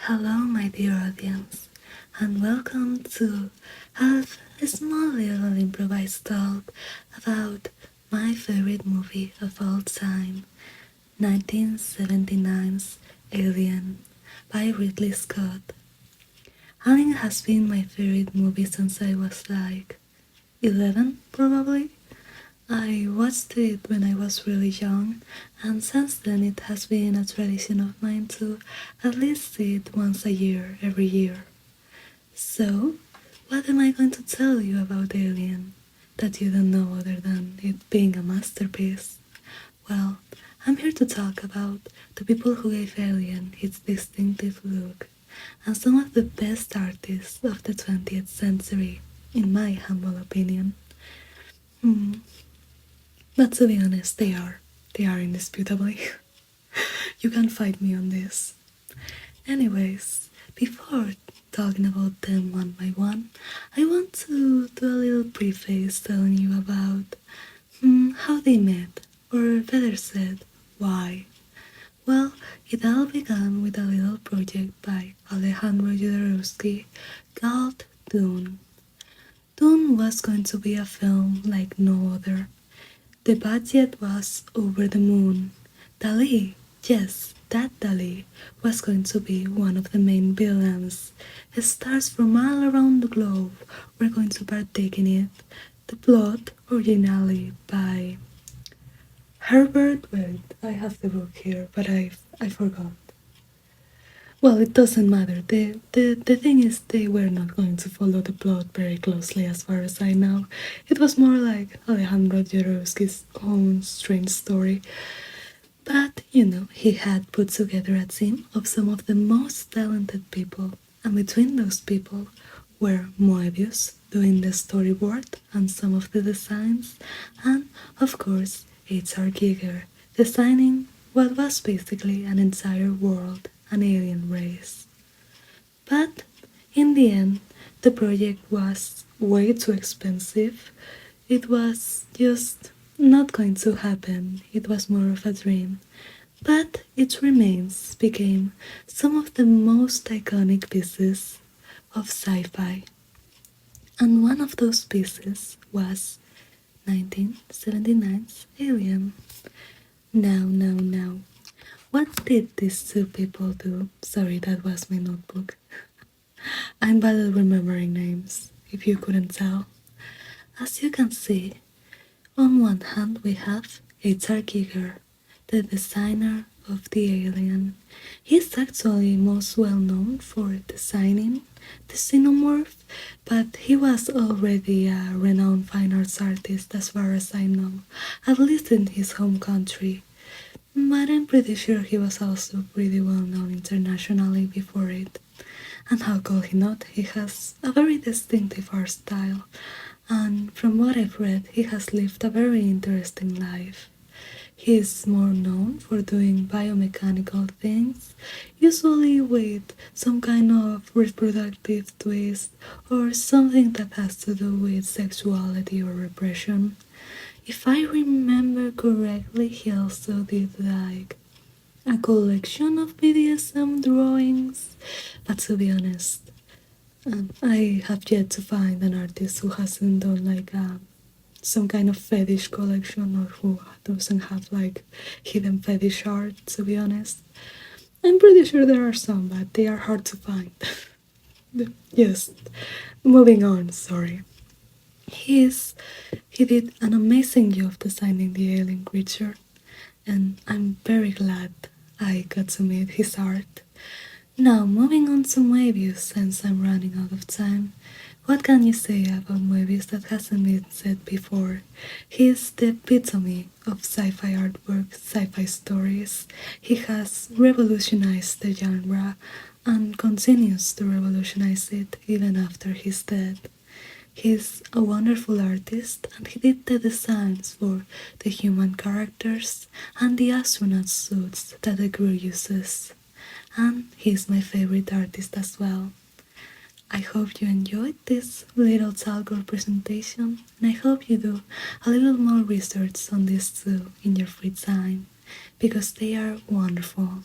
Hello, my dear audience, and welcome to have a small little improvised talk about my favorite movie of all time, 1979's Alien by Ridley Scott. Alien has been my favorite movie since I was like 11, probably. I watched it when I was really young, and since then it has been a tradition of mine to at least see it once a year, every year. So, what am I going to tell you about Alien that you don't know other than it being a masterpiece? Well, I'm here to talk about the people who gave Alien its distinctive look and some of the best artists of the 20th century, in my humble opinion. But to be honest, they are. They are indisputably. You can't fight me on this. Anyways, before talking about them one by one, I want to do a little preface telling you about how they met, or better said, why. Well, it all began with a little project by Alejandro Jodorowski called DUNE. DUNE was going to be a film like no other. The budget was over the moon. Dali, yes, that Dali, was going to be one of the main villains. Stars from all around the globe were going to partake in it. The plot, originally by Herbert. Wait, I have the book here, but I forgot. Well, it doesn't matter. The thing is, they were not going to follow the plot very closely as far as I know. It was more like Alejandro Jodorowsky's own strange story. But, he had put together a team of some of the most talented people, and between those people were Moebius doing the storyboard and some of the designs, and, of course, H.R. Giger designing what was basically an entire world, an alien race. But in the end, the project was way too expensive. It was just not going to happen. It was more of a dream. But its remains became some of the most iconic pieces of sci-fi. And one of those pieces was 1979's Alien. Now. What did these two people do? Sorry, that was my notebook. I'm bad at remembering names, if you couldn't tell. As you can see, on one hand we have H.R. Giger, the designer of the alien. He's actually most well known for designing the xenomorph, but he was already a renowned fine arts artist as far as I know, at least in his home country. But I'm pretty sure he was also pretty well known internationally before it. And how could he not? He has a very distinctive art style, and from what I've read, he has lived a very interesting life. He is more known for doing biomechanical things, usually with some kind of reproductive twist or something that has to do with sexuality or repression. If I remember correctly, he also did like a collection of BDSM drawings, but to be honest, I have yet to find an artist who hasn't done like some kind of fetish collection or who doesn't have like hidden fetish art, to be honest. I'm pretty sure there are some, but they are hard to find. Yes, moving on, sorry. He did an amazing job designing the alien creature, and I'm very glad I got to meet his art. Now, moving on to Moebius, since I'm running out of time. What can you say about Moebius that hasn't been said before? He is the epitome of sci-fi artwork, sci-fi stories. He has revolutionized the genre and continues to revolutionize it even after he's dead. He's a wonderful artist, and he did the designs for the human characters and the astronaut suits that the crew uses. And he's my favorite artist as well. I hope you enjoyed this little talk or presentation, and I hope you do a little more research on these two in your free time, because they are wonderful.